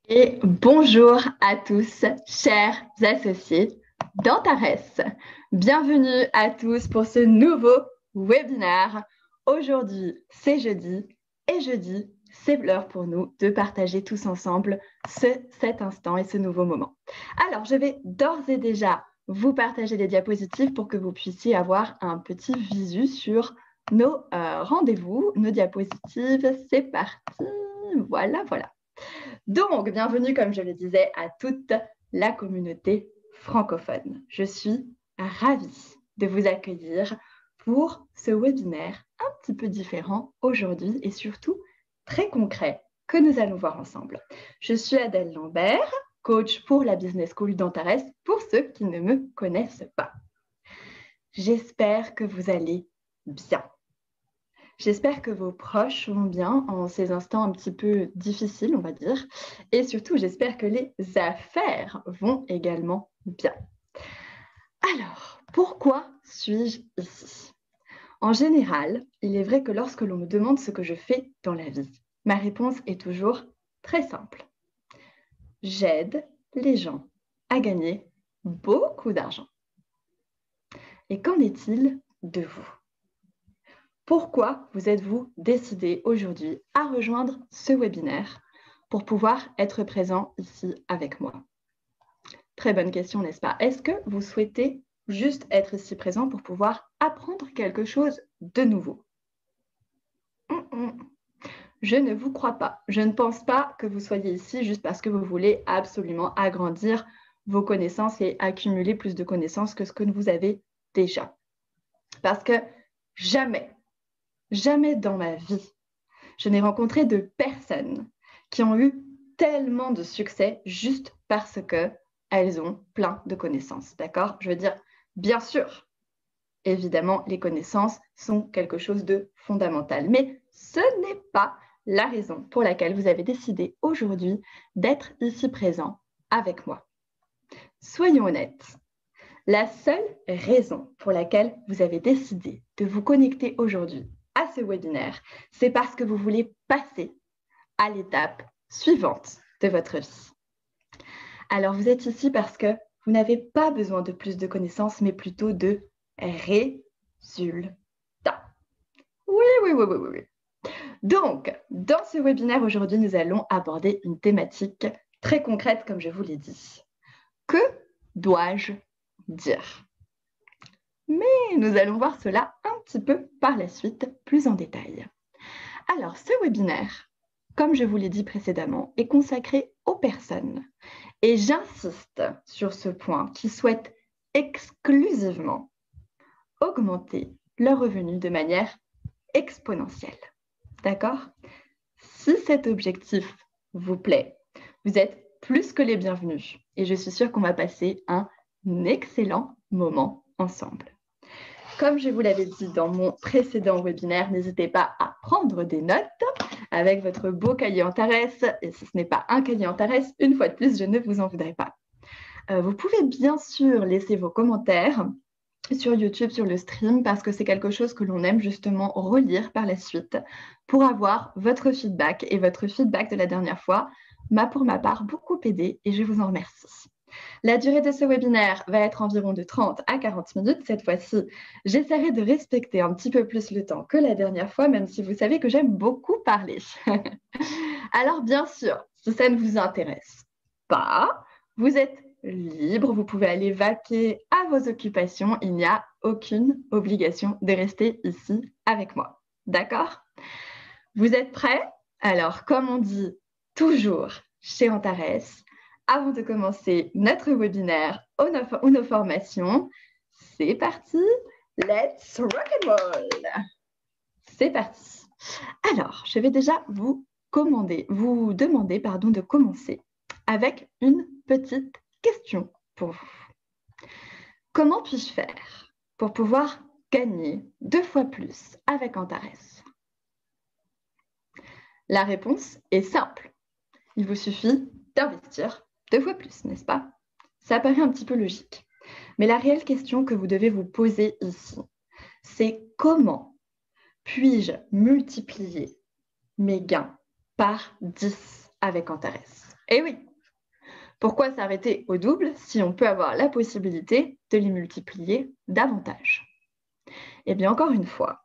Et bonjour à tous, chers associés d'Antares. Bienvenue à tous pour ce nouveau webinaire. Aujourd'hui, c'est jeudi et jeudi, c'est l'heure pour nous de partager tous ensemble cet instant et ce nouveau moment. Alors, je vais d'ores et déjà vous partager les diapositives pour que vous puissiez avoir un petit visu sur nos rendez-vous, nos diapositives. C'est parti. Voilà. Donc, bienvenue, comme je le disais, à toute la communauté francophone. Je suis ravie de vous accueillir pour ce webinaire un petit peu différent aujourd'hui et surtout très concret que nous allons voir ensemble. Je suis Adèle Lambert, coach pour la Business School d'Antares, pour ceux qui ne me connaissent pas. J'espère que vous allez bien. J'espère que vos proches vont bien en ces instants un petit peu difficiles, on va dire. Et surtout, j'espère que les affaires vont également bien. Alors, pourquoi suis-je ici? En général, il est vrai que lorsque l'on me demande ce que je fais dans la vie, ma réponse est toujours très simple. J'aide les gens à gagner beaucoup d'argent. Et qu'en est-il de vous? Pourquoi vous êtes-vous décidé aujourd'hui à rejoindre ce webinaire pour pouvoir être présent ici avec moi? Très bonne question, n'est-ce pas? Est-ce que vous souhaitez juste être ici présent pour pouvoir apprendre quelque chose de nouveau? Je ne vous crois pas. Je ne pense pas que vous soyez ici juste parce que vous voulez absolument agrandir vos connaissances et accumuler plus de connaissances que ce que vous avez déjà. Parce que jamais dans ma vie, je n'ai rencontré de personnes qui ont eu tellement de succès juste parce qu'elles ont plein de connaissances. D'accord? Je veux dire, bien sûr, évidemment, les connaissances sont quelque chose de fondamental. Mais ce n'est pas la raison pour laquelle vous avez décidé aujourd'hui d'être ici présent avec moi. Soyons honnêtes. La seule raison pour laquelle vous avez décidé de vous connecter aujourd'hui à ce webinaire, c'est parce que vous voulez passer à l'étape suivante de votre vie. Alors, vous êtes ici parce que vous n'avez pas besoin de plus de connaissances, mais plutôt de résultats. Oui. Donc, dans ce webinaire aujourd'hui, nous allons aborder une thématique très concrète, comme je vous l'ai dit. Que dois-je dire? Mais nous allons voir cela un petit peu par la suite, plus en détail. Alors, ce webinaire, comme je vous l'ai dit précédemment, est consacré aux personnes. Et j'insiste sur ce point, qui souhaitent exclusivement augmenter leurs revenus de manière exponentielle. D'accord? Si cet objectif vous plaît, vous êtes plus que les bienvenus. Et je suis sûre qu'on va passer un excellent moment ensemble. Comme je vous l'avais dit dans mon précédent webinaire, n'hésitez pas à prendre des notes avec votre beau cahier Antares. Et si ce n'est pas un cahier Antares, une fois de plus, je ne vous en voudrais pas. Vous pouvez bien sûr laisser vos commentaires sur YouTube, sur le stream, parce que c'est quelque chose que l'on aime justement relire par la suite pour avoir votre feedback. Et votre feedback de la dernière fois m'a pour ma part beaucoup aidé et je vous en remercie. La durée de ce webinaire va être environ de 30 à 40 minutes. Cette fois-ci, j'essaierai de respecter un petit peu plus le temps que la dernière fois, même si vous savez que j'aime beaucoup parler. Alors, bien sûr, si ça ne vous intéresse pas, vous êtes libre, vous pouvez aller vaquer à vos occupations. Il n'y a aucune obligation de rester ici avec moi. D'accord? Vous êtes prêts? Alors, comme on dit toujours chez Antares, avant de commencer notre webinaire ou nos formations, c'est parti, let's rock and roll! C'est parti. Alors, je vais déjà vous demander de commencer avec une petite question pour vous. Comment puis-je faire pour pouvoir gagner 2 fois plus avec Antares? La réponse est simple. Il vous suffit d'investir 2 fois plus, n'est-ce pas? Ça paraît un petit peu logique. Mais la réelle question que vous devez vous poser ici, c'est comment puis-je multiplier mes gains par 10 avec Antares? Et oui, pourquoi s'arrêter au double si on peut avoir la possibilité de les multiplier davantage? Eh bien, encore une fois,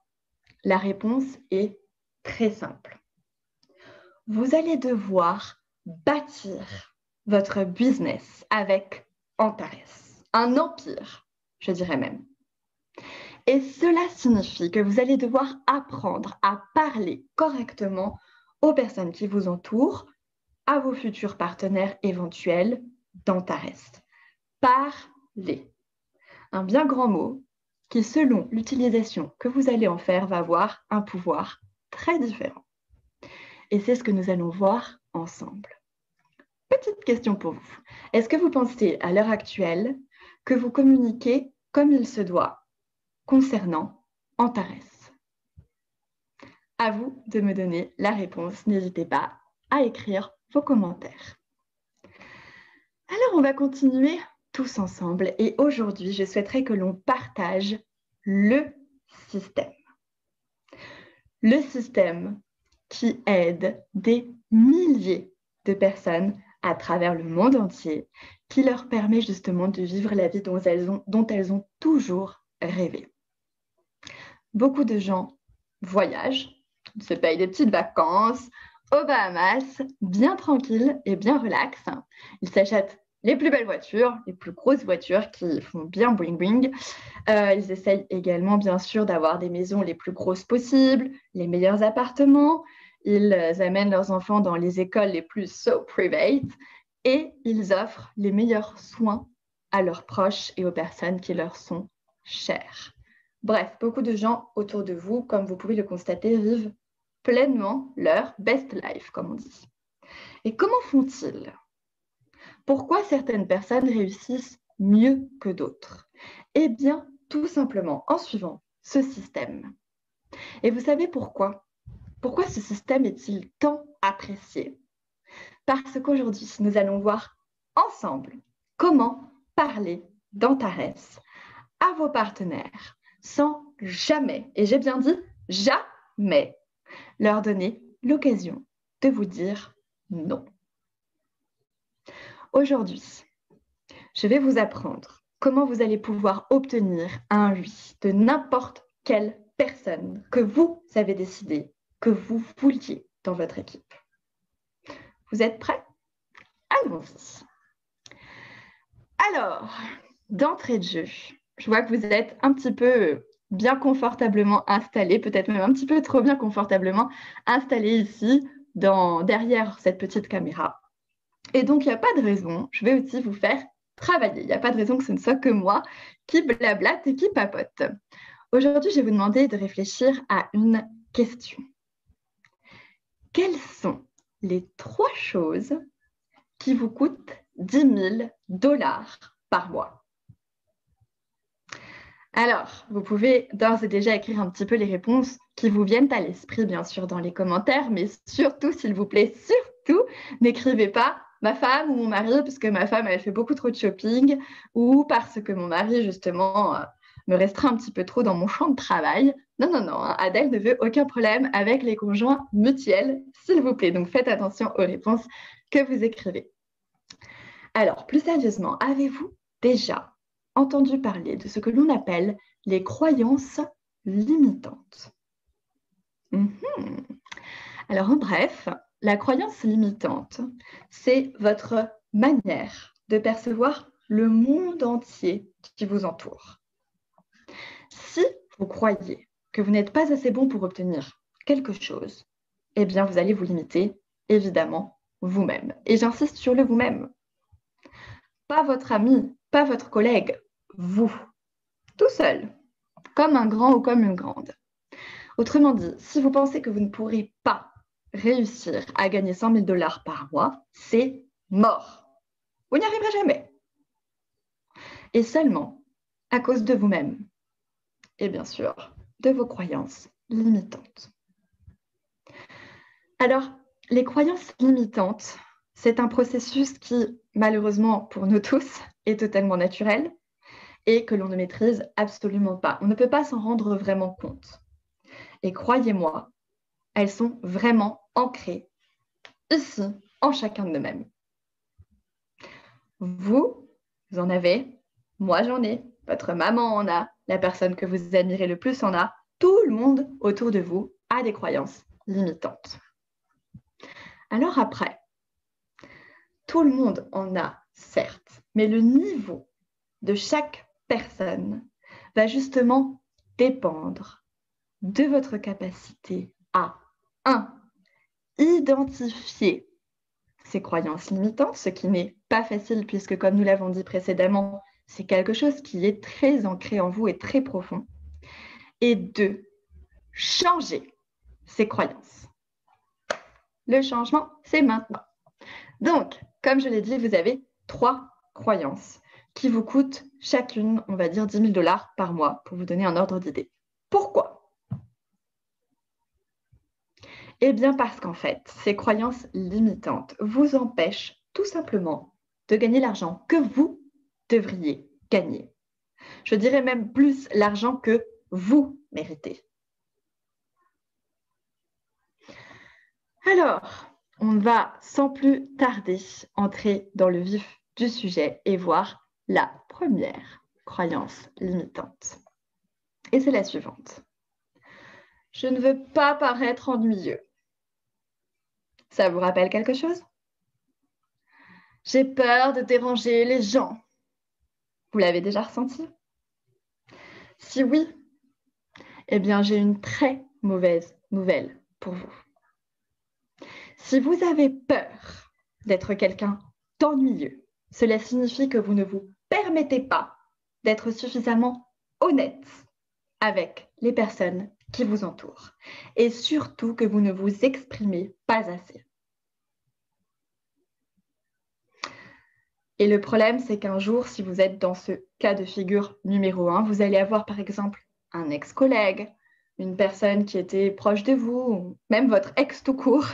la réponse est très simple. Vous allez devoir bâtir votre business avec Antares, un empire, je dirais même. Et cela signifie que vous allez devoir apprendre à parler correctement aux personnes qui vous entourent, à vos futurs partenaires éventuels d'Antares. Parler. Un bien grand mot qui, selon l'utilisation que vous allez en faire, va avoir un pouvoir très différent. Et c'est ce que nous allons voir ensemble. Petite question pour vous. Est-ce que vous pensez à l'heure actuelle que vous communiquez comme il se doit concernant Antares? À vous de me donner la réponse. N'hésitez pas à écrire vos commentaires. Alors, on va continuer tous ensemble et aujourd'hui, je souhaiterais que l'on partage le système. Le système qui aide des milliers de personnes à travers le monde entier, qui leur permet justement de vivre la vie dont elles ont toujours rêvé. Beaucoup de gens voyagent, se payent des petites vacances aux Bahamas, bien tranquilles et bien relax. Ils s'achètent les plus belles voitures, les plus grosses voitures qui font bien bling bling. Ils essayent également, bien sûr, d'avoir des maisons les plus grosses possibles, les meilleurs appartements. Ils amènent leurs enfants dans les écoles les plus so private et ils offrent les meilleurs soins à leurs proches et aux personnes qui leur sont chères. Bref, beaucoup de gens autour de vous, comme vous pouvez le constater, vivent pleinement leur best life, comme on dit. Et comment font-ils? Pourquoi certaines personnes réussissent mieux que d'autres? Eh bien, tout simplement en suivant ce système. Et vous savez pourquoi? Pourquoi ce système est-il tant apprécié? Parce qu'aujourd'hui, nous allons voir ensemble comment parler d'Antares à vos partenaires sans jamais, et j'ai bien dit jamais, leur donner l'occasion de vous dire non. Aujourd'hui, je vais vous apprendre comment vous allez pouvoir obtenir un oui de n'importe quelle personne que vous avez décidé que vous vouliez dans votre équipe. Vous êtes prêts? Allons-y. Alors, d'entrée de jeu, je vois que vous êtes un petit peu bien confortablement installés, peut-être même un petit peu trop bien confortablement installés ici, derrière cette petite caméra. Et donc, il n'y a pas de raison, je vais aussi vous faire travailler. Il n'y a pas de raison que ce ne soit que moi qui blablate et qui papote. Aujourd'hui, je vais vous demander de réfléchir à une question. Quelles sont les 3 choses qui vous coûtent 10 000 $ par mois? Alors, vous pouvez d'ores et déjà écrire un petit peu les réponses qui vous viennent à l'esprit, bien sûr, dans les commentaires, mais surtout, s'il vous plaît, surtout, n'écrivez pas ma femme ou mon mari, parce que ma femme, elle fait beaucoup trop de shopping, ou parce que mon mari, justement, me restreint un petit peu trop dans mon champ de travail. Non, non, non, hein, Adèle ne veut aucun problème avec les conjoints mutuels, s'il vous plaît. Donc, faites attention aux réponses que vous écrivez. Alors, plus sérieusement, avez-vous déjà entendu parler de ce que l'on appelle les croyances limitantes? Alors, en bref, la croyance limitante, c'est votre manière de percevoir le monde entier qui vous entoure. Si vous croyez que vous n'êtes pas assez bon pour obtenir quelque chose, eh bien, vous allez vous limiter, évidemment, vous-même. Et j'insiste sur le vous-même. Pas votre ami, pas votre collègue, vous, tout seul, comme un grand ou comme une grande. Autrement dit, si vous pensez que vous ne pourrez pas réussir à gagner 100 000 $ par mois, c'est mort. Vous n'y arriverez jamais. Et seulement à cause de vous-même. Et bien sûr, de vos croyances limitantes. Alors, les croyances limitantes, c'est un processus qui, malheureusement pour nous tous, est totalement naturel et que l'on ne maîtrise absolument pas. On ne peut pas s'en rendre vraiment compte. Et croyez-moi, elles sont vraiment ancrées ici, en chacun de nous-mêmes. Vous en avez, moi j'en ai, votre maman en a, la personne que vous admirez le plus en a, tout le monde autour de vous a des croyances limitantes. Alors après, tout le monde en a, certes, mais le niveau de chaque personne va justement dépendre de votre capacité à 1. Identifier ces croyances limitantes, ce qui n'est pas facile puisque, comme nous l'avons dit précédemment, c'est quelque chose qui est très ancré en vous et très profond. Et 2, changer ces croyances. Le changement, c'est maintenant. Donc, comme je l'ai dit, vous avez 3 croyances qui vous coûtent chacune, on va dire, 10 000 $ par mois pour vous donner un ordre d'idée. Pourquoi ? Eh bien parce qu'en fait, ces croyances limitantes vous empêchent tout simplement de gagner l'argent que vous devriez gagner. Je dirais même plus l'argent que vous méritez. Alors, on va sans plus tarder entrer dans le vif du sujet et voir la première croyance limitante. Et c'est la suivante. Je ne veux pas paraître ennuyeux. Ça vous rappelle quelque chose ? J'ai peur de déranger les gens. Vous l'avez déjà ressenti ? Si oui, eh bien j'ai une très mauvaise nouvelle pour vous. Si vous avez peur d'être quelqu'un d'ennuyeux, cela signifie que vous ne vous permettez pas d'être suffisamment honnête avec les personnes qui vous entourent et surtout que vous ne vous exprimez pas assez. Et le problème, c'est qu'un jour, si vous êtes dans ce cas de figure numéro 1, vous allez avoir par exemple un ex-collègue, une personne qui était proche de vous, ou même votre ex tout court,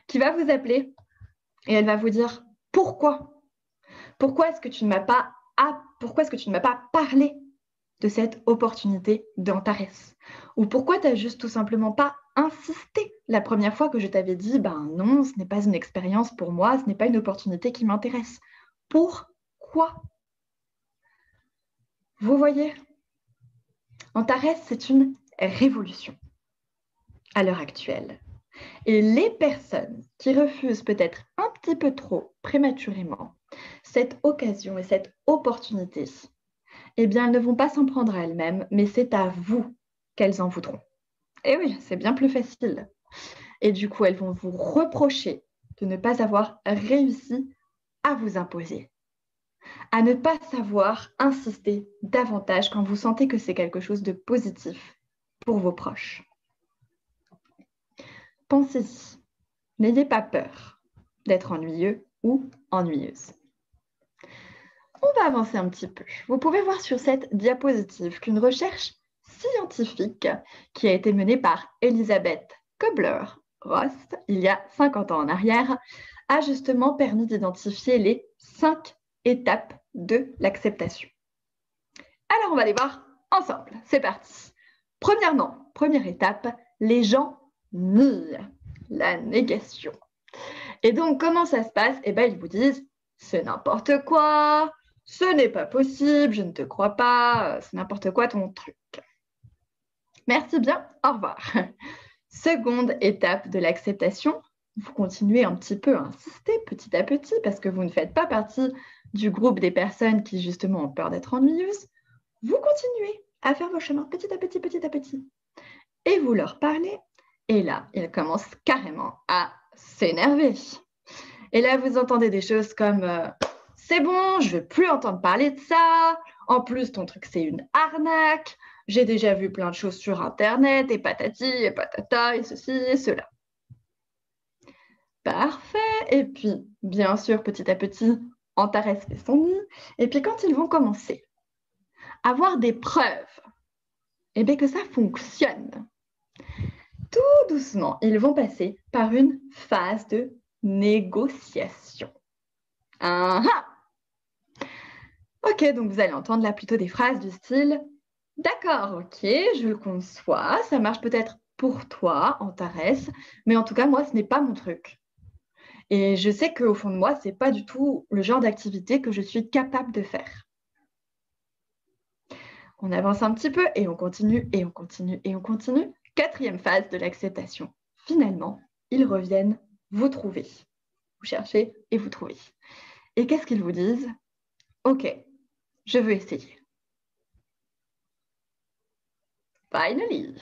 qui va vous appeler et elle va vous dire « Pourquoi ? Pourquoi est-ce que tu ne m'as pas parlé de cette opportunité d'Antares ? Ou pourquoi tu n'as juste tout simplement pas insisté la première fois que je t'avais dit « Ben non, ce n'est pas une expérience pour moi, ce n'est pas une opportunité qui m'intéresse. » Pourquoi ? Vous voyez, Antares, c'est une révolution à l'heure actuelle. Et les personnes qui refusent peut-être un petit peu trop prématurément cette occasion et cette opportunité, eh bien, elles ne vont pas s'en prendre à elles-mêmes, mais c'est à vous qu'elles en voudront. Et oui, c'est bien plus facile. Et du coup, elles vont vous reprocher de ne pas avoir réussi à vous imposer, à ne pas savoir insister davantage quand vous sentez que c'est quelque chose de positif pour vos proches. Pensez-y, n'ayez pas peur d'être ennuyeux ou ennuyeuse. On va avancer un petit peu. Vous pouvez voir sur cette diapositive qu'une recherche scientifique qui a été menée par Elisabeth Kubler-Ross il y a 50 ans en arrière a justement permis d'identifier les 5 étapes de l'acceptation. Alors, on va les voir ensemble. C'est parti. Première étape, les gens nient, la négation. Et donc, comment ça se passe ? Eh bien, ils vous disent, c'est n'importe quoi, ce n'est pas possible, je ne te crois pas, c'est n'importe quoi ton truc. Merci bien, au revoir. Seconde étape de l'acceptation, vous continuez un petit peu à insister petit à petit parce que vous ne faites pas partie du groupe des personnes qui justement ont peur d'être ennuyeuses. Vous continuez à faire vos chemins petit à petit. Et vous leur parlez. Et là, ils commencent carrément à s'énerver. Et là, vous entendez des choses comme c'est bon, je ne veux plus entendre parler de ça. En plus, ton truc, c'est une arnaque. J'ai déjà vu plein de choses sur Internet et patati et patata et ceci et cela. Parfait. Et puis, bien sûr, petit à petit, Antares fait son nid. Et puis, quand ils vont commencer à avoir des preuves, eh bien, que ça fonctionne, tout doucement, ils vont passer par une phase de négociation. Ah ah! Ok, donc vous allez entendre là plutôt des phrases du style « D'accord, ok, je le conçois, ça marche peut-être pour toi, Antares, mais en tout cas, moi, ce n'est pas mon truc. Et je sais qu'au fond de moi, ce n'est pas du tout le genre d'activité que je suis capable de faire. On avance un petit peu et on continue, et on continue, et on continue. 4e phase de l'acceptation. Finalement, ils reviennent vous trouver. Vous cherchez et vous trouvez. Et qu'est-ce qu'ils vous disent? Ok, je veux essayer. Finally.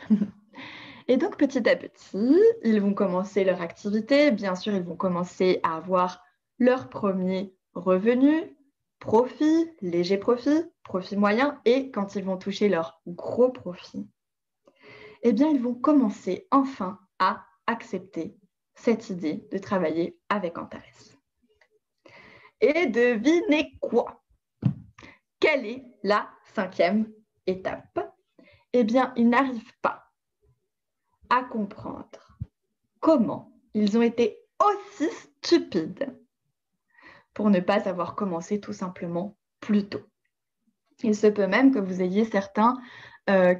Et donc, petit à petit, ils vont commencer leur activité. Bien sûr, ils vont commencer à avoir leur premier revenu, profit, léger profit, profit moyen. Et quand ils vont toucher leur gros profit, eh bien, ils vont commencer enfin à accepter cette idée de travailler avec Antares. Et devinez quoi? Quelle est la 5e étape? Eh bien, ils n'arrivent pas à comprendre comment ils ont été aussi stupides pour ne pas avoir commencé tout simplement plus tôt. Il se peut même que vous ayez certains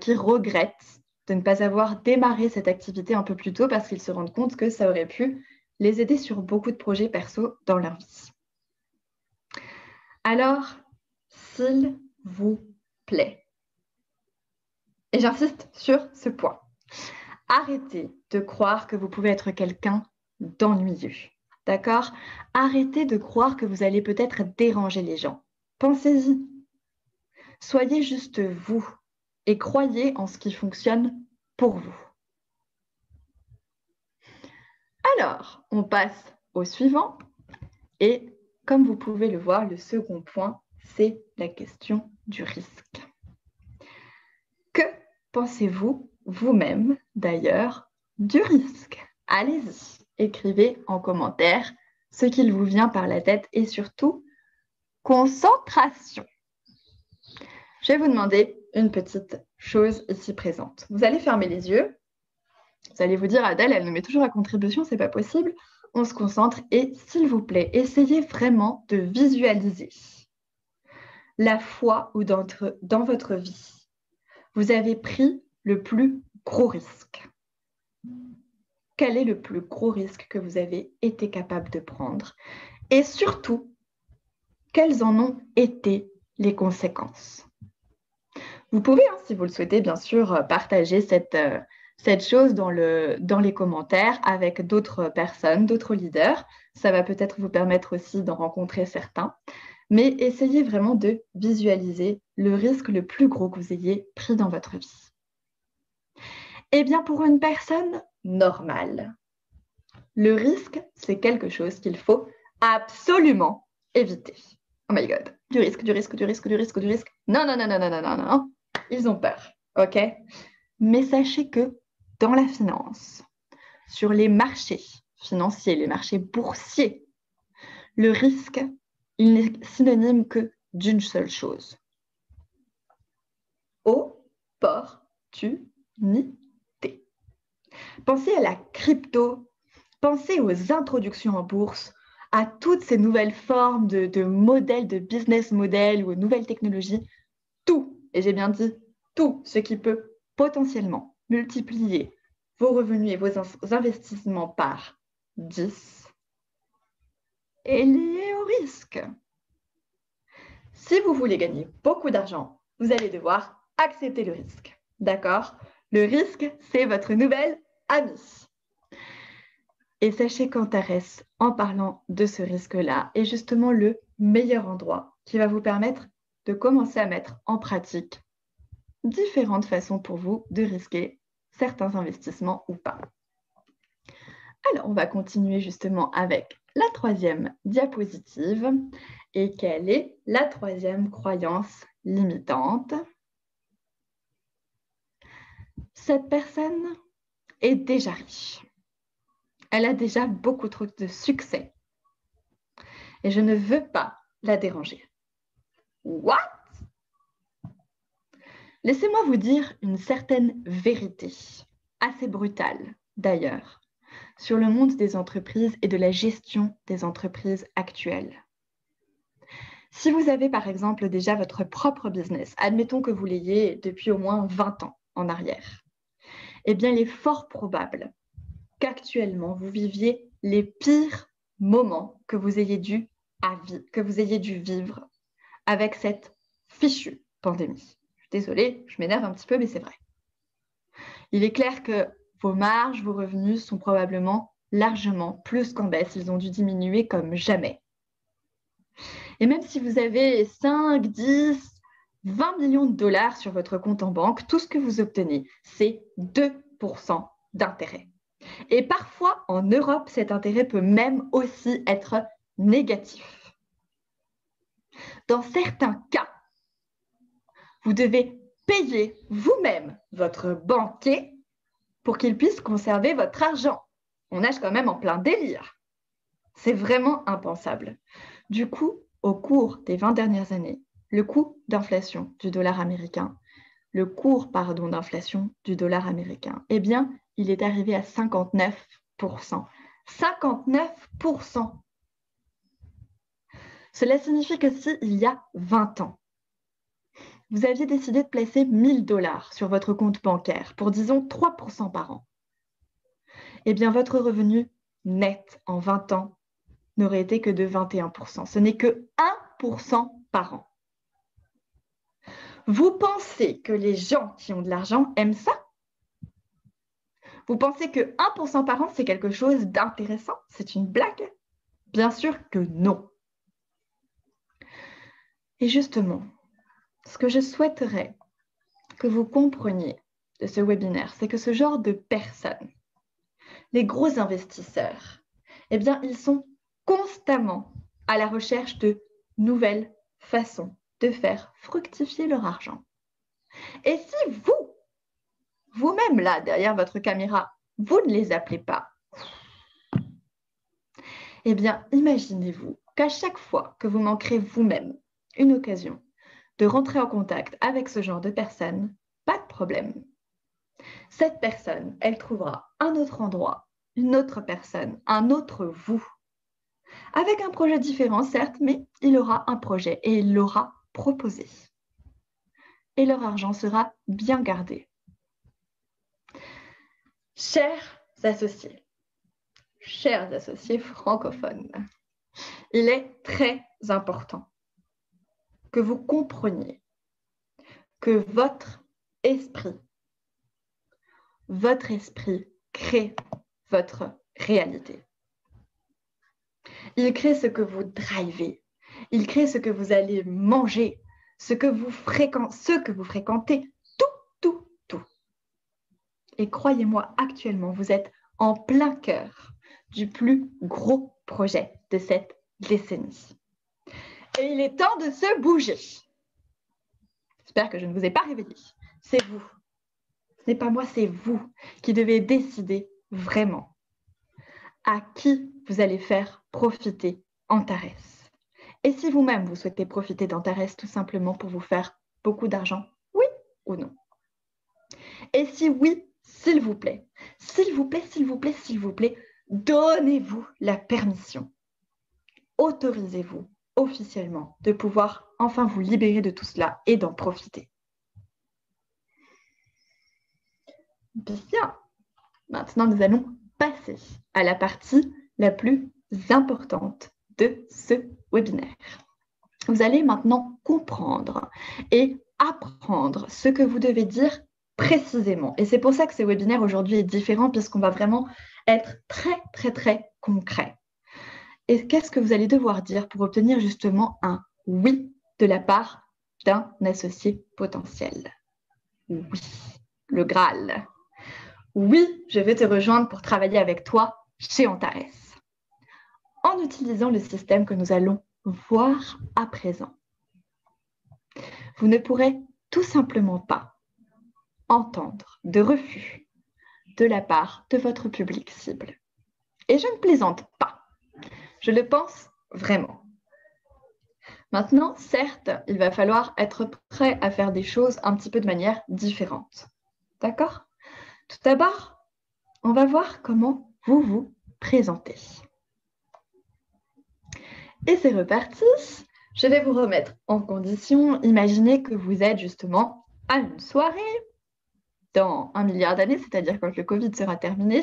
qui regrettent de ne pas avoir démarré cette activité un peu plus tôt parce qu'ils se rendent compte que ça aurait pu les aider sur beaucoup de projets perso dans leur vie. Alors, s'il vous plaît, et j'insiste sur ce point, arrêtez de croire que vous pouvez être quelqu'un d'ennuyeux. D'accord? Arrêtez de croire que vous allez peut-être déranger les gens. Pensez-y. Soyez juste vous et croyez en ce qui fonctionne pour vous. Alors, on passe au suivant. Et comme vous pouvez le voir, le second point, c'est la question du risque. Que pensez-vous vous-même, d'ailleurs, du risque? Allez-y, écrivez en commentaire ce qu'il vous vient par la tête et surtout, concentration. Je vais vous demander une petite chose ici présente. Vous allez fermer les yeux. Vous allez vous dire, Adèle, elle nous met toujours à contribution, c'est pas possible. On se concentre et s'il vous plaît, essayez vraiment de visualiser la fois où dans votre vie, vous avez pris le plus gros risque. Quel est le plus gros risque que vous avez été capable de prendre? Et surtout, quelles en ont été les conséquences? Vous pouvez, si vous le souhaitez, bien sûr, partager cette chose dans les commentaires avec d'autres personnes, d'autres leaders. Ça va peut-être vous permettre aussi d'en rencontrer certains. Mais essayez vraiment de visualiser le risque le plus gros que vous ayez pris dans votre vie. Eh bien, pour une personne normale, le risque, c'est quelque chose qu'il faut absolument éviter. Oh my God, du risque, du risque, du risque, du risque, du risque. Non, non, non, non, non, non, non, non. Ils ont peur, ok? Mais sachez que dans la finance, sur les marchés financiers, les marchés boursiers, le risque, il n'est synonyme que d'une seule chose. Opportunité. Pensez à la crypto, pensez aux introductions en bourse, à toutes ces nouvelles formes de modèles, de business models ou aux nouvelles technologies. Tout, et j'ai bien dit tout ce qui peut potentiellement multiplier vos revenus et vos investissements par 10 est lié au risque. Si vous voulez gagner beaucoup d'argent, vous allez devoir accepter le risque. D'accord? Le risque, c'est votre nouvelle amie. Et sachez qu'Antares, en parlant de ce risque-là, est justement le meilleur endroit qui va vous permettre de commencer à mettre en pratique différentes façons pour vous de risquer certains investissements ou pas. Alors, on va continuer justement avec la 3e diapositive. Et quelle est la 3e croyance limitante? Cette personne est déjà riche. Elle a déjà beaucoup trop de succès. Et je ne veux pas la déranger. What? Laissez-moi vous dire une certaine vérité, assez brutale d'ailleurs, sur le monde des entreprises et de la gestion des entreprises actuelles. Si vous avez par exemple déjà votre propre business, admettons que vous l'ayez depuis au moins 20 ans en arrière, eh bien il est fort probable qu'actuellement vous viviez les pires moment que vous ayez dû vivre avec cette fichue pandémie. Je suis désolée, je m'énerve un petit peu, mais c'est vrai. Il est clair que vos marges, vos revenus sont probablement largement plus qu'en baisse. Ils ont dû diminuer comme jamais. Et même si vous avez 5, 10, 20 millions de dollars sur votre compte en banque, tout ce que vous obtenez, c'est 2% d'intérêt. Et parfois, en Europe, cet intérêt peut même aussi être négatif. Dans certains cas, vous devez payer vous-même votre banquier pour qu'il puisse conserver votre argent. On nage quand même en plein délire. C'est vraiment impensable. Du coup, au cours des 20 dernières années, le coût d'inflation du dollar américain, eh bien, il est arrivé à 59%. 59%. Cela signifie que s'il y a 20 ans, vous aviez décidé de placer 1 000 $ sur votre compte bancaire pour, disons, 3% par an, eh bien, votre revenu net en 20 ans n'aurait été que de 21%. Ce n'est que 1% par an. Vous pensez que les gens qui ont de l'argent aiment ça? Vous pensez que 1% par an, c'est quelque chose d'intéressant? C'est une blague? Bien sûr que non. Et justement, ce que je souhaiterais que vous compreniez de ce webinaire, c'est que ce genre de personnes, les gros investisseurs, eh bien, ils sont constamment à la recherche de nouvelles façons de faire fructifier leur argent. Et si vous-même là, derrière votre caméra, vous ne les appelez pas, eh bien, imaginez-vous qu'à chaque fois que vous manquerez vous-même une occasion de rentrer en contact avec ce genre de personne, pas de problème. Cette personne, elle trouvera un autre endroit, une autre personne, un autre vous, avec un projet différent, certes, mais il aura un projet et il l'aura proposé. Et leur argent sera bien gardé. Chers associés francophones, il est très important que vous compreniez que votre esprit crée votre réalité. Il crée ce que vous drivez, il crée ce que vous allez manger, ce que vous fréquentez, tout. Et croyez-moi, actuellement, vous êtes en plein cœur du plus gros projet de cette décennie. Et il est temps de se bouger. J'espère que je ne vous ai pas réveillé. C'est vous. Ce n'est pas moi, c'est vous qui devez décider vraiment à qui vous allez faire profiter Antares. Et si vous-même, vous souhaitez profiter d'Antares tout simplement pour vous faire beaucoup d'argent, oui ou non? Et si oui, s'il vous plaît, donnez-vous la permission. Autorisez-vous officiellement de pouvoir enfin vous libérer de tout cela et d'en profiter. Bien, maintenant nous allons passer à la partie la plus importante de ce webinaire. Vous allez maintenant comprendre et apprendre ce que vous devez dire précisément. Et c'est pour ça que ce webinaire aujourd'hui est différent, puisqu'on va vraiment être très concret. Et qu'est-ce que vous allez devoir dire pour obtenir justement un oui de la part d'un associé potentiel? Oui, le Graal. Oui, je vais te rejoindre pour travailler avec toi chez Antares, en utilisant le système que nous allons voir à présent. Vous ne pourrez tout simplement pas entendre de refus de la part de votre public cible. Et je ne plaisante pas. Je le pense vraiment. Maintenant, certes, il va falloir être prêt à faire des choses un petit peu de manière différente. D'accord? Tout d'abord, on va voir comment vous vous présentez. Et c'est reparti. Je vais vous remettre en condition. Imaginez que vous êtes justement à une soirée dans 1 milliard d'années, c'est-à-dire quand le Covid sera terminé.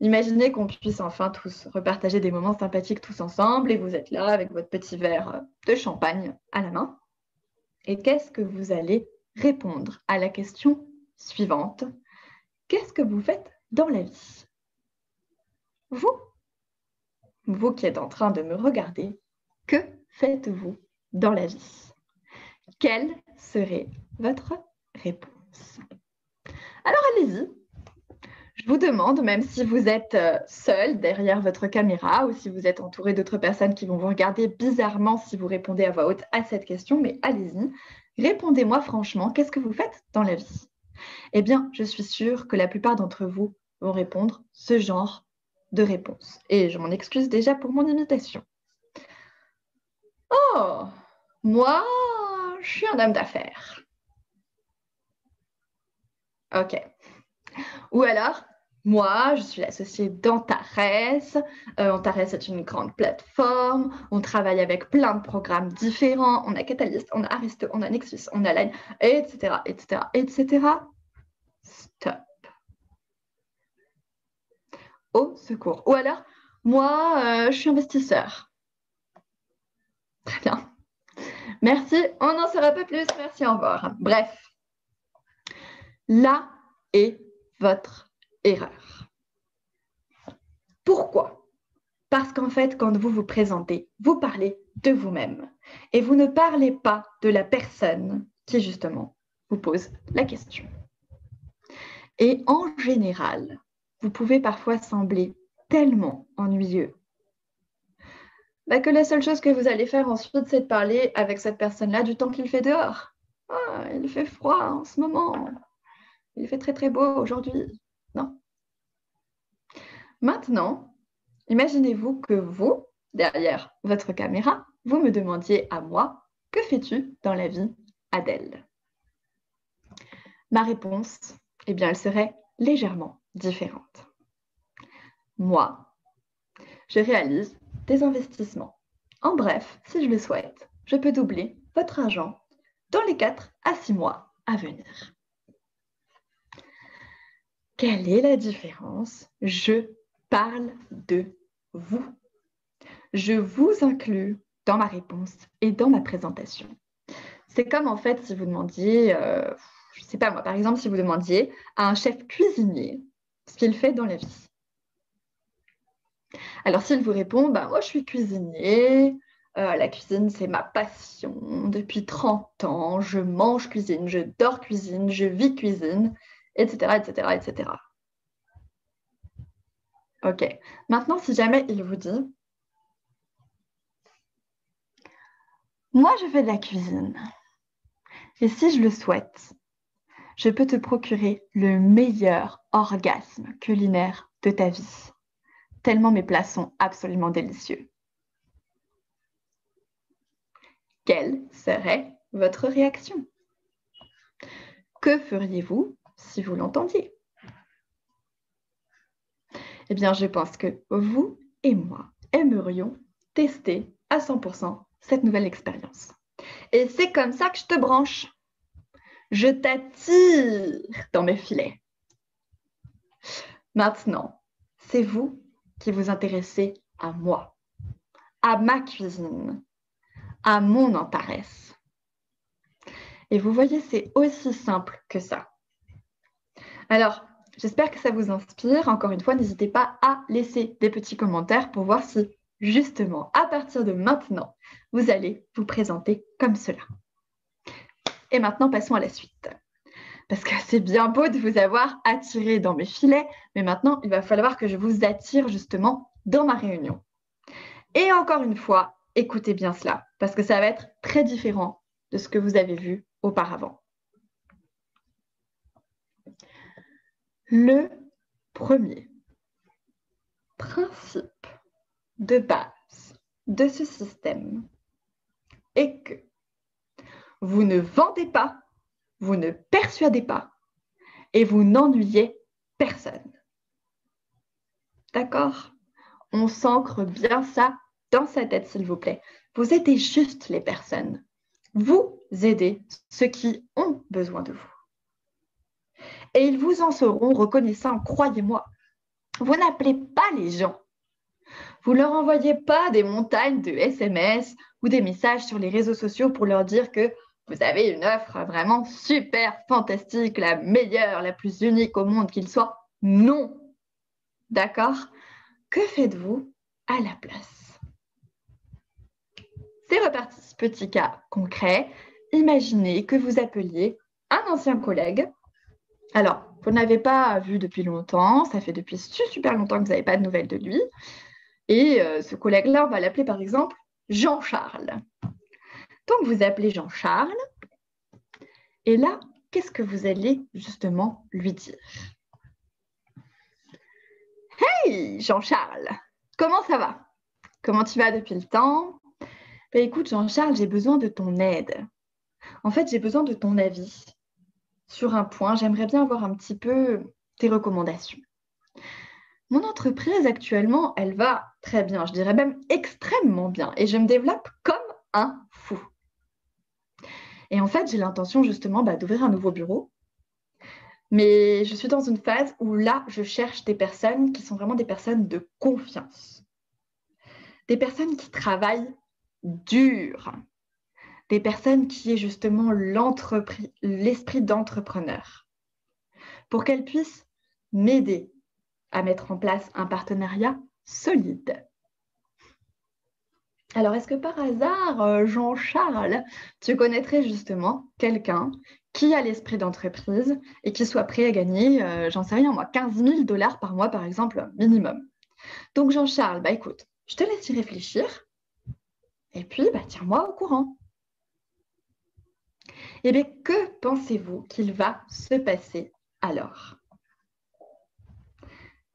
Imaginez qu'on puisse enfin tous repartager des moments sympathiques tous ensemble et vous êtes là avec votre petit verre de champagne à la main. Et qu'est-ce que vous allez répondre à la question suivante? Qu'est-ce que vous faites dans la vie? Vous qui êtes en train de me regarder, que faites-vous dans la vie? Quelle serait votre réponse? Alors allez-y. Je vous demande, même si vous êtes seul derrière votre caméra ou si vous êtes entouré d'autres personnes qui vont vous regarder bizarrement si vous répondez à voix haute à cette question, mais allez-y, répondez-moi franchement, qu'est-ce que vous faites dans la vie? Eh bien, je suis sûre que la plupart d'entre vous vont répondre ce genre de réponse. Et je m'en excuse déjà pour mon imitation. Oh, moi, je suis un homme d'affaires. Ok. Ou alors, moi, je suis associée d'Antares. Antares est une grande plateforme. On travaille avec plein de programmes différents. On a Catalyst, on a Aristo, on a Nexus, on a Line, etc., etc., etc. Stop. Au secours. Ou alors, moi, je suis investisseur. Très bien. Merci. On n'en saura pas plus. Merci, au revoir. Bref. Là est votre erreur. Pourquoi? Parce qu'en fait, quand vous vous présentez, vous parlez de vous-même et vous ne parlez pas de la personne qui, justement, vous pose la question. Et en général, vous pouvez parfois sembler tellement ennuyeux que la seule chose que vous allez faire ensuite, c'est de parler avec cette personne-là du temps qu'il fait dehors. Ah, il fait froid en ce moment. Il fait très très beau aujourd'hui. Non. Maintenant, imaginez-vous que vous, derrière votre caméra, vous me demandiez à moi, que fais-tu dans la vie, Adèle? Ma réponse, eh bien, elle serait légèrement différente. Moi, je réalise des investissements. En bref, si je le souhaite, je peux doubler votre argent dans les 4 à 6 mois à venir. Quelle est la différence? Je parle de vous. Je vous inclus dans ma réponse et dans ma présentation. C'est comme en fait si vous demandiez, je ne sais pas moi, par exemple, si vous demandiez à un chef cuisinier ce qu'il fait dans la vie. Alors s'il vous répond, moi je suis cuisinier, la cuisine c'est ma passion, depuis 30 ans, je mange cuisine, je dors cuisine, je vis cuisine, etc., etc., etc. Ok, maintenant si jamais il vous dit, moi je fais de la cuisine, et si je le souhaite, je peux te procurer le meilleur orgasme culinaire de ta vie, tellement mes plats sont absolument délicieux. Quelle serait votre réaction? Que feriez-vous si vous l'entendiez? Eh bien, je pense que vous et moi aimerions tester à 100% cette nouvelle expérience. Et c'est comme ça que je te branche. Je t'attire dans mes filets. Maintenant, c'est vous qui vous intéressez à moi, à ma cuisine, à mon Antares. Et vous voyez, c'est aussi simple que ça. Alors, j'espère que ça vous inspire. Encore une fois, n'hésitez pas à laisser des petits commentaires pour voir si, justement, à partir de maintenant, vous allez vous présenter comme cela. Et maintenant, passons à la suite. Parce que c'est bien beau de vous avoir attiré dans mes filets, mais maintenant, il va falloir que je vous attire justement dans ma réunion. Et encore une fois, écoutez bien cela, parce que ça va être très différent de ce que vous avez vu auparavant. Le premier principe de base de ce système est que vous ne vendez pas, vous ne persuadez pas et vous n'ennuyez personne. D'accord? On s'ancre bien ça dans sa tête, s'il vous plaît. Vous aidez juste les personnes. Vous aidez ceux qui ont besoin de vous. Et ils vous en seront reconnaissants, croyez-moi. Vous n'appelez pas les gens. Vous ne leur envoyez pas des montagnes de SMS ou des messages sur les réseaux sociaux pour leur dire que vous avez une offre vraiment super fantastique, la meilleure, la plus unique au monde qu'il soit. Non. D'accord? Que faites-vous à la place? C'est reparti. Petit cas concret. Imaginez que vous appeliez un ancien collègue. Alors, vous ne l'avez pas vu depuis longtemps. Ça fait depuis super longtemps que vous n'avez pas de nouvelles de lui. Et ce collègue-là, on va l'appeler par exemple Jean-Charles. Donc, vous appelez Jean-Charles. Et là, qu'est-ce que vous allez justement lui dire? Hey, Jean-Charles, comment ça va? Comment tu vas depuis le temps? Ben, écoute, Jean-Charles, j'ai besoin de ton aide. En fait, j'ai besoin de ton avis sur un point. J'aimerais bien avoir un petit peu tes recommandations. Mon entreprise actuellement, elle va très bien, je dirais même extrêmement bien. Et je me développe comme un fou. Et en fait, j'ai l'intention justement d'ouvrir un nouveau bureau. Mais je suis dans une phase où là, je cherche des personnes qui sont vraiment des personnes de confiance. Des personnes qui travaillent dur. Des personnes qui aient justement l'esprit d'entrepreneur. Pour qu'elles puissent m'aider à mettre en place un partenariat solide. Alors, est-ce que par hasard, Jean-Charles, tu connaîtrais justement quelqu'un qui a l'esprit d'entreprise et qui soit prêt à gagner, j'en sais rien moi, 15 000 $ par mois, par exemple, minimum. Donc, Jean-Charles, écoute, je te laisse y réfléchir et puis, tiens-moi au courant. Eh bien, que pensez-vous qu'il va se passer alors?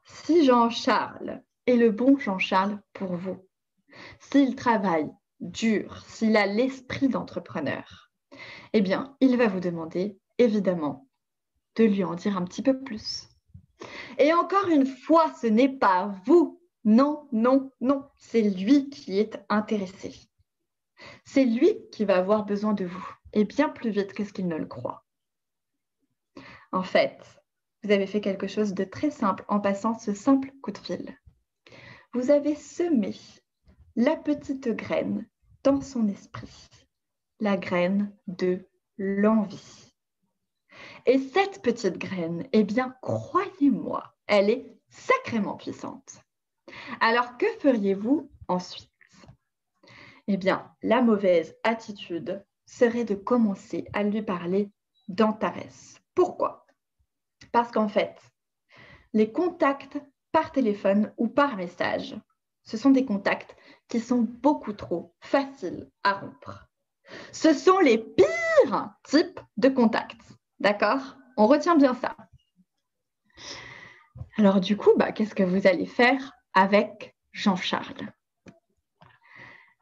Si Jean-Charles est le bon Jean-Charles pour vous, s'il travaille dur, s'il a l'esprit d'entrepreneur, eh bien, il va vous demander, évidemment, de lui en dire un petit peu plus. Et encore une fois, ce n'est pas vous. Non, non, non. C'est lui qui est intéressé. C'est lui qui va avoir besoin de vous, et bien plus vite que ce qu'il ne le croit. En fait, vous avez fait quelque chose de très simple en passant ce simple coup de fil. Vous avez semé la petite graine dans son esprit, la graine de l'envie. Et cette petite graine, eh bien, croyez-moi, elle est sacrément puissante. Alors, que feriez-vous ensuite? Eh bien, la mauvaise attitude serait de commencer à lui parler d'Antares. Pourquoi? Parce qu'en fait, les contacts par téléphone ou par message, ce sont des contacts qui sont beaucoup trop faciles à rompre. Ce sont les pires types de contacts. D'accord? On retient bien ça. Alors du coup, qu'est-ce que vous allez faire avec Jean-Charles?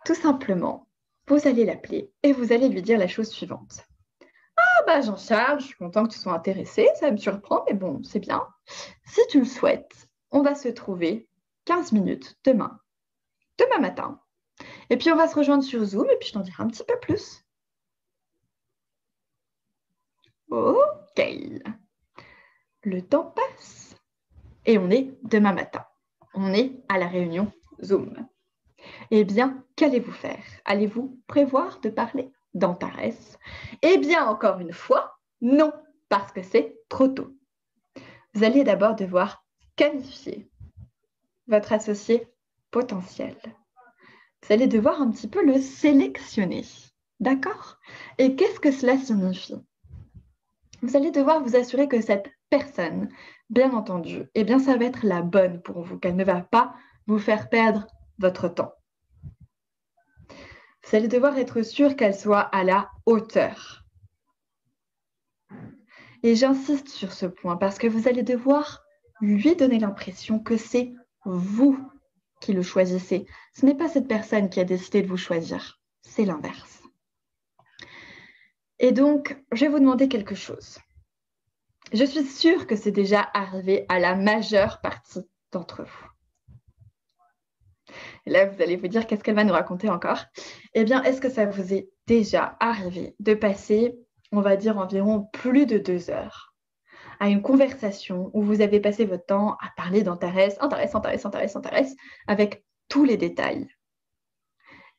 Tout simplement, vous allez l'appeler et vous allez lui dire la chose suivante. Ah Jean-Charles, je suis content que tu sois intéressé, ça me surprend, mais bon, c'est bien. Si tu le souhaites, on va se trouver 15 minutes demain matin. Et puis on va se rejoindre sur Zoom et puis je t'en dirai un petit peu plus. Ok. Le temps passe et on est demain matin. On est à la réunion Zoom. Eh bien, qu'allez-vous faire? Allez-vous prévoir de parler d'Antares? Eh bien, encore une fois, non, parce que c'est trop tôt. Vous allez d'abord devoir qualifier votre associé potentiel. Vous allez devoir un petit peu le sélectionner. D'accord? Et qu'est-ce que cela signifie? Vous allez devoir vous assurer que cette personne, bien entendu, eh bien, ça va être la bonne pour vous, qu'elle ne va pas vous faire perdre votre temps. Vous allez devoir être sûr qu'elle soit à la hauteur. Et j'insiste sur ce point parce que vous allez devoir lui donner l'impression que c'est vous qui le choisissez. Ce n'est pas cette personne qui a décidé de vous choisir, c'est l'inverse. Et donc, je vais vous demander quelque chose. Je suis sûre que c'est déjà arrivé à la majeure partie d'entre vous. Et là, vous allez vous dire, qu'est-ce qu'elle va nous raconter encore? Eh bien, est-ce que ça vous est déjà arrivé de passer, on va dire, environ plus de 2 heures à une conversation où vous avez passé votre temps à parler d'intérêt, avec tous les détails.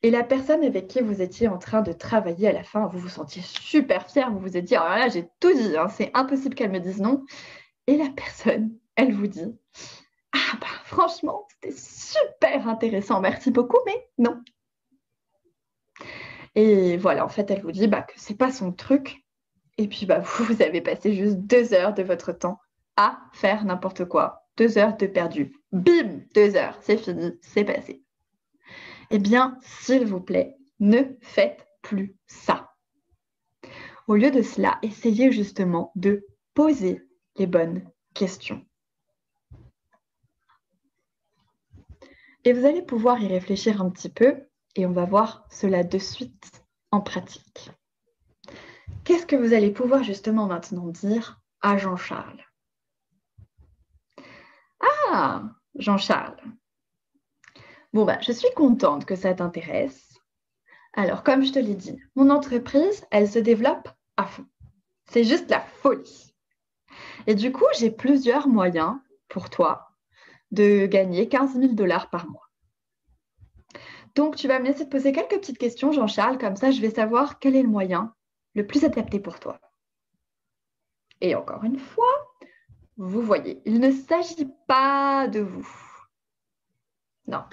Et la personne avec qui vous étiez en train de travailler à la fin, vous vous sentiez super fier, vous vous êtes dit, oh là, j'ai tout dit, hein, c'est impossible qu'elle me dise non. Et la personne, elle vous dit, ah bah franchement, c'était super intéressant, merci beaucoup, mais non. Et voilà, en fait, elle vous dit que c'est pas son truc. Et puis, vous avez passé juste 2 heures de votre temps à faire n'importe quoi. 2 heures de perdu. Bim, 2 heures, c'est fini, c'est passé. Eh bien, s'il vous plaît, ne faites plus ça. Au lieu de cela, essayez justement de poser les bonnes questions. Et vous allez pouvoir y réfléchir un petit peu et on va voir cela de suite en pratique. Qu'est-ce que vous allez pouvoir justement maintenant dire à Jean-Charles? Ah, Jean-Charles. Bon, je suis contente que ça t'intéresse. Alors, comme je te l'ai dit, mon entreprise, elle se développe à fond. C'est juste la folie. Et du coup, j'ai plusieurs moyens pour toi de gagner 15 000 $ par mois. Donc, tu vas me laisser te poser quelques petites questions, Jean-Charles, comme ça, je vais savoir quel est le moyen le plus adapté pour toi. Et encore une fois, vous voyez, il ne s'agit pas de vous. Non,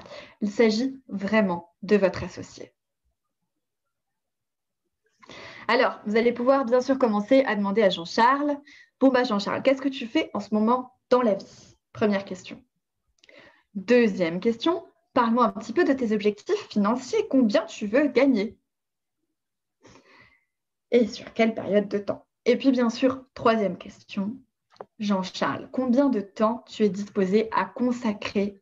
il s'agit vraiment de votre associé. Alors, vous allez pouvoir bien sûr commencer à demander à Jean-Charles, bon Jean-Charles, qu'est-ce que tu fais en ce moment dans la vie? Première question. Deuxième question, parle-moi un petit peu de tes objectifs financiers, combien tu veux gagner? Et sur quelle période de temps? Et puis bien sûr, troisième question, Jean-Charles, combien de temps tu es disposé à consacrer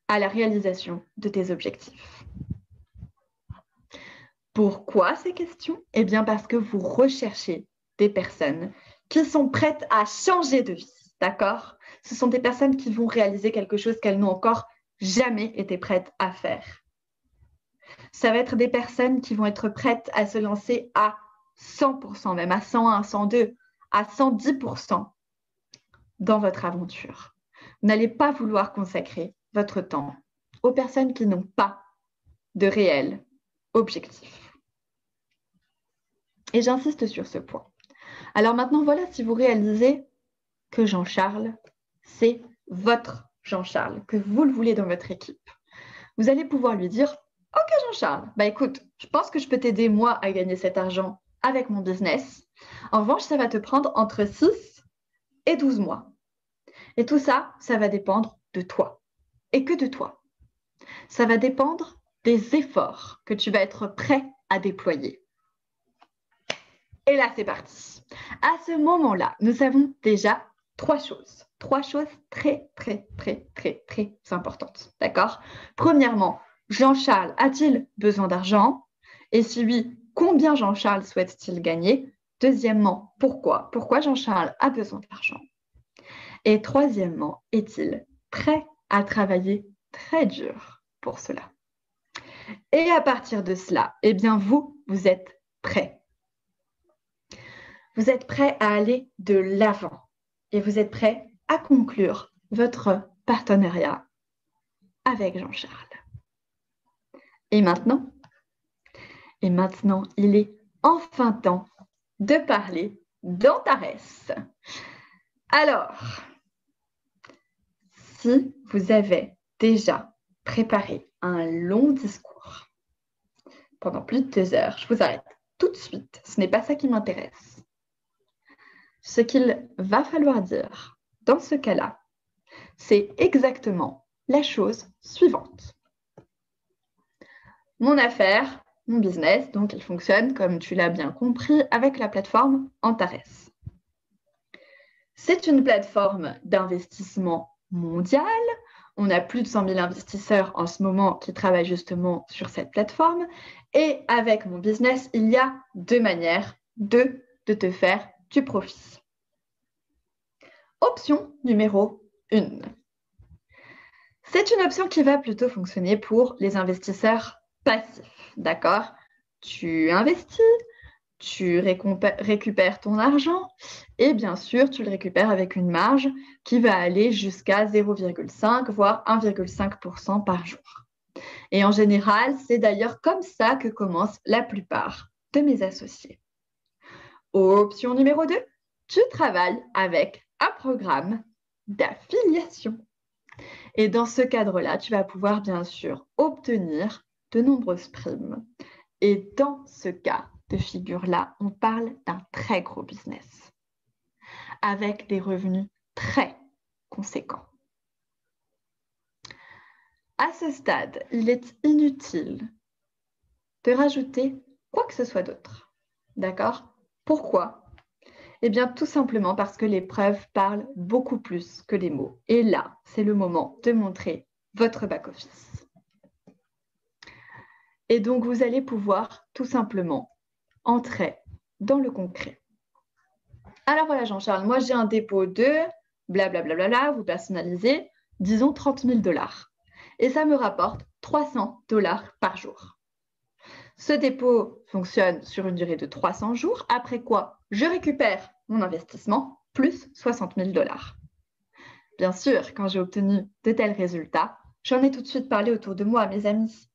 à la réalisation de tes objectifs? Pourquoi ces questions? Eh bien parce que vous recherchez des personnes qui sont prêtes à changer de vie, d'accord? Ce sont des personnes qui vont réaliser quelque chose qu'elles n'ont encore jamais été prêtes à faire. Ça va être des personnes qui vont être prêtes à se lancer à 100%, même à 101, 102, à 110% dans votre aventure. Vous n'allez pas vouloir consacrer votre temps aux personnes qui n'ont pas de réels objectifs. Et j'insiste sur ce point. Alors maintenant, voilà, si vous réalisez que Jean-Charles, c'est votre Jean-Charles, que vous le voulez dans votre équipe, vous allez pouvoir lui dire, ok Jean-Charles, écoute, je pense que je peux t'aider moi à gagner cet argent avec mon business. En revanche, ça va te prendre entre 6 et 12 mois. Et tout ça, ça va dépendre de toi. Et que de toi. Ça va dépendre des efforts que tu vas être prêt à déployer. Et là, c'est parti. À ce moment-là, nous avons déjà 3 choses. 3 choses très, très, très, très, très importantes. D'accord? Premièrement, Jean-Charles a-t-il besoin d'argent? Et si oui, combien Jean-Charles souhaite-t-il gagner? Deuxièmement, pourquoi? Pourquoi Jean-Charles a besoin d'argent? Et troisièmement, est-il prêt à travailler très dur pour cela? Et à partir de cela, eh bien, vous êtes prêt. Vous êtes prêt à aller de l'avant et vous êtes prêt à conclure votre partenariat avec Jean-Charles. Et maintenant, il est enfin temps de parler d'Antares. Alors, si vous avez déjà préparé un long discours pendant plus de 2 heures, je vous arrête tout de suite. Ce n'est pas ça qui m'intéresse. Ce qu'il va falloir dire dans ce cas-là, c'est exactement la chose suivante. Mon affaire, mon business, donc il fonctionne, comme tu l'as bien compris, avec la plateforme Antares. C'est une plateforme d'investissement mondiale. On a plus de 100 000 investisseurs en ce moment qui travaillent justement sur cette plateforme. Et avec mon business, il y a 2 manières de te faire du profit. Option numéro 1. C'est une option qui va plutôt fonctionner pour les investisseurs passifs, d'accord? Tu investis, tu récupères ton argent et bien sûr, tu le récupères avec une marge qui va aller jusqu'à 0,5 voire 1,5% par jour. Et en général, c'est d'ailleurs comme ça que commencent la plupart de mes associés. Option numéro 2, tu travailles avec un programme d'affiliation. Et dans ce cadre-là, tu vas pouvoir bien sûr obtenir de nombreuses primes. Et dans ce cas de figure-là, on parle d'un très gros business avec des revenus très conséquents. À ce stade, il est inutile de rajouter quoi que ce soit d'autre. D'accord? Pourquoi? Eh bien, tout simplement parce que les preuves parlent beaucoup plus que les mots. Et là, c'est le moment de montrer votre back-office. Et donc, vous allez pouvoir tout simplement entrer dans le concret. Alors voilà, Jean-Charles, moi j'ai un dépôt de blablabla, vous personnalisez, disons 30 000 $. Et ça me rapporte 300 $ par jour. Ce dépôt fonctionne sur une durée de 300 jours, après quoi je récupère mon investissement plus 60 000 $. Bien sûr, quand j'ai obtenu de tels résultats, j'en ai tout de suite parlé autour de moi à mes amis.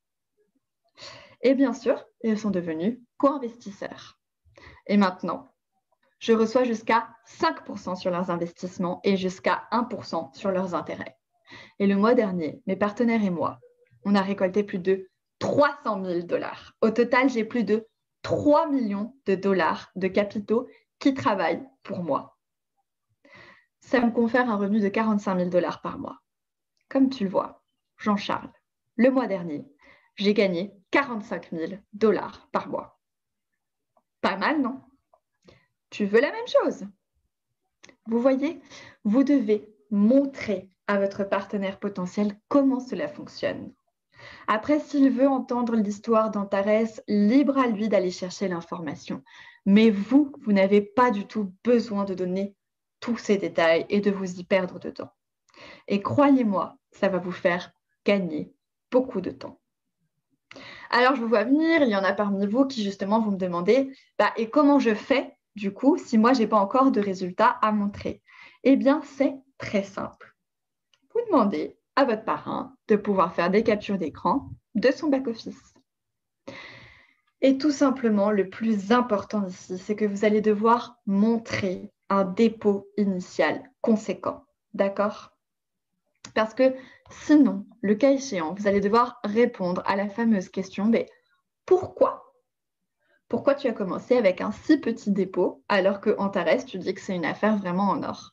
Et bien sûr, ils sont devenus co-investisseurs. Et maintenant, je reçois jusqu'à 5% sur leurs investissements et jusqu'à 1% sur leurs intérêts. Et le mois dernier, mes partenaires et moi, on a récolté plus de 300 000 $. Au total, j'ai plus de 3 millions de dollars de capitaux qui travaillent pour moi. Ça me confère un revenu de 45 000 $ par mois. Comme tu le vois, Jean-Charles, le mois dernier, j'ai gagné 45 000 $ par mois. Pas mal, non? Tu veux la même chose? Vous voyez, vous devez montrer à votre partenaire potentiel comment cela fonctionne. Après, s'il veut entendre l'histoire d'Antares, libre à lui d'aller chercher l'information. Mais vous n'avez pas du tout besoin de donner tous ces détails et de vous y perdre dedans. Et croyez-moi, ça va vous faire gagner beaucoup de temps. Alors, je vous vois venir, il y en a parmi vous qui justement vont me demander et comment je fais du coup si moi, je n'ai pas encore de résultats à montrer? Eh bien, c'est très simple. Vous demandez à votre parrain de pouvoir faire des captures d'écran de son back-office. Et tout simplement, le plus important ici, c'est que vous allez devoir montrer un dépôt initial conséquent. D'accord? Parce que sinon, le cas échéant, vous allez devoir répondre à la fameuse question pourquoi? Pourquoi tu as commencé avec un si petit dépôt alors que Antares, tu dis que c'est une affaire vraiment en or?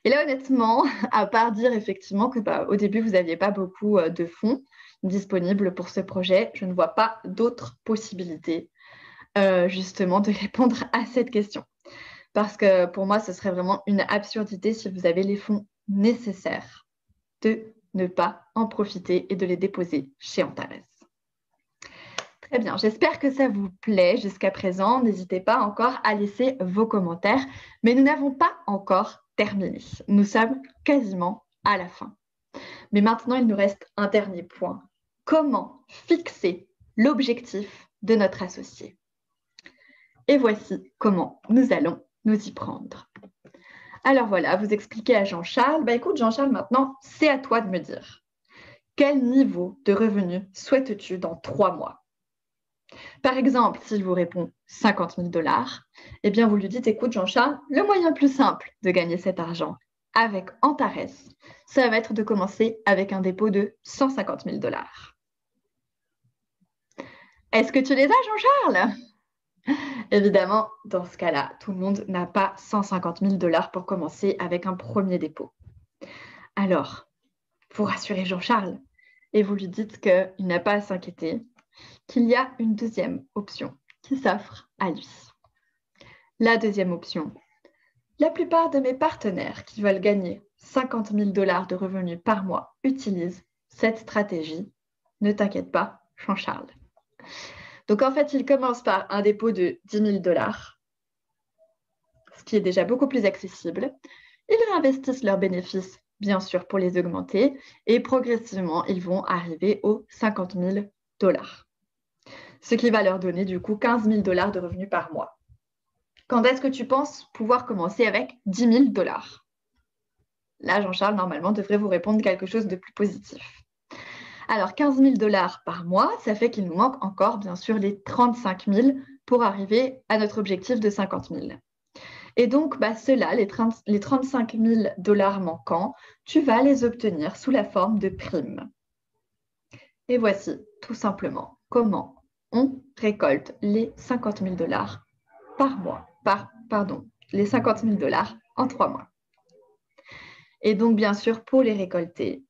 Et là, honnêtement, à part dire effectivement que au début, vous n'aviez pas beaucoup de fonds disponibles pour ce projet, je ne vois pas d'autres possibilités justement de répondre à cette question. Parce que pour moi, ce serait vraiment une absurdité si vous avez les fonds nécessaires de ne pas en profiter et de les déposer chez Antares. Très bien, j'espère que ça vous plaît jusqu'à présent. N'hésitez pas encore à laisser vos commentaires, mais nous n'avons pas encore terminé. Nous sommes quasiment à la fin. Mais maintenant, il nous reste un dernier point. Comment fixer l'objectif de notre associé? Et voici comment nous allons nous y prendre. Alors voilà, vous expliquez à Jean-Charles. Écoute Jean-Charles, maintenant, c'est à toi de me dire. Quel niveau de revenu souhaites-tu dans 3 mois? Par exemple, s'il vous répond 50 000 $, eh bien vous lui dites, écoute Jean-Charles, le moyen plus simple de gagner cet argent avec Antares, ça va être de commencer avec un dépôt de 150 000 $. Est-ce que tu les as, Jean-Charles? Évidemment, dans ce cas-là, tout le monde n'a pas 150 000 $ pour commencer avec un premier dépôt. Alors, vous rassurez Jean-Charles et vous lui dites qu'il n'a pas à s'inquiéter, qu'il y a une deuxième option qui s'offre à lui. La deuxième option, la plupart de mes partenaires qui veulent gagner 50 000 $ de revenus par mois utilisent cette stratégie. Ne t'inquiète pas, Jean-Charles. Donc en fait, ils commencent par un dépôt de 10 000 $, ce qui est déjà beaucoup plus accessible. Ils réinvestissent leurs bénéfices, bien sûr, pour les augmenter et progressivement, ils vont arriver aux 50 000 $. ce qui va leur donner du coup 15 000 $ de revenus par mois. Quand est-ce que tu penses pouvoir commencer avec 10 000 $? Là, Jean-Charles, normalement, devrait vous répondre quelque chose de plus positif. Alors, 15 000 $ par mois, ça fait qu'il nous manque encore, bien sûr, les 35 000 pour arriver à notre objectif de 50 000. Et donc, ceux-là, les 35 000 $ manquants, tu vas les obtenir sous la forme de primes. Et voici, tout simplement, comment on récolte les 50 000 $ par mois. Les 50 000 $ en 3 mois. Et donc, bien sûr, pour les récolter,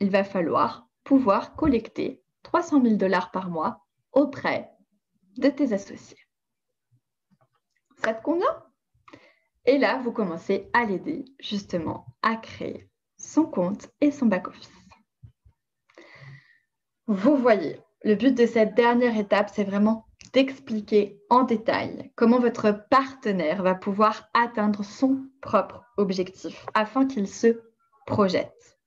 il va falloir pouvoir collecter 300 000 $ par mois auprès de tes associés. Ça te convient? Et là, vous commencez à l'aider justement à créer son compte et son back-office. Vous voyez, le but de cette dernière étape, c'est vraiment d'expliquer en détail comment votre partenaire va pouvoir atteindre son propre objectif afin qu'il se projette.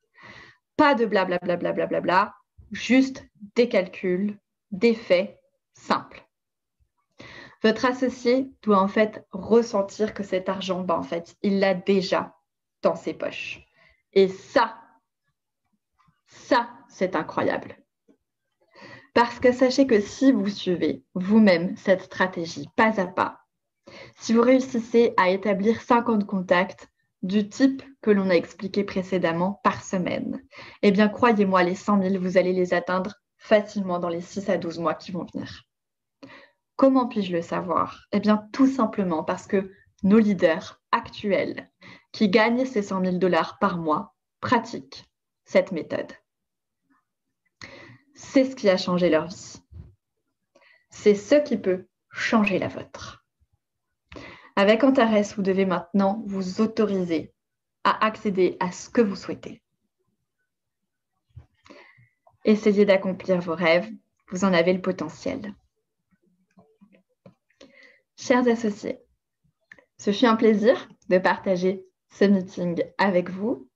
Pas de blablabla, blablabla, juste des calculs, des faits simples. Votre associé doit en fait ressentir que cet argent, il l'a déjà dans ses poches. Et ça, c'est incroyable. Parce que sachez que si vous suivez vous-même cette stratégie pas à pas, si vous réussissez à établir 50 contacts du type que l'on a expliqué précédemment par semaine, eh bien, croyez-moi, les 100 000, vous allez les atteindre facilement dans les 6 à 12 mois qui vont venir. Comment puis-je le savoir? Eh bien, tout simplement parce que nos leaders actuels qui gagnent ces 100 000 $ par mois pratiquent cette méthode. C'est ce qui a changé leur vie. C'est ce qui peut changer la vôtre. Avec Antares, vous devez maintenant vous autoriser à accéder à ce que vous souhaitez. Essayez d'accomplir vos rêves, vous en avez le potentiel. Chers associés, ce fut un plaisir de partager ce meeting avec vous.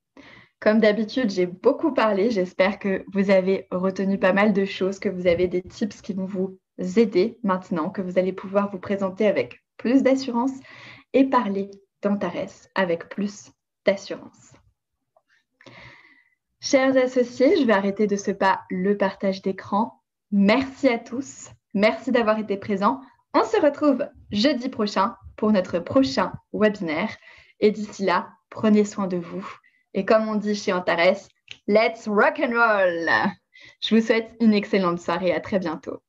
Comme d'habitude, j'ai beaucoup parlé. J'espère que vous avez retenu pas mal de choses, que vous avez des tips qui vont vous aider maintenant, que vous allez pouvoir vous présenter avec plus d'assurance et parler d'Antares avec plus d'assurance. Chers associés, je vais arrêter de ce pas le partage d'écran. Merci à tous. Merci d'avoir été présents. On se retrouve jeudi prochain pour notre prochain webinaire. Et d'ici là, prenez soin de vous. Et comme on dit chez Antares, let's rock and roll! Je vous souhaite une excellente soirée. À très bientôt.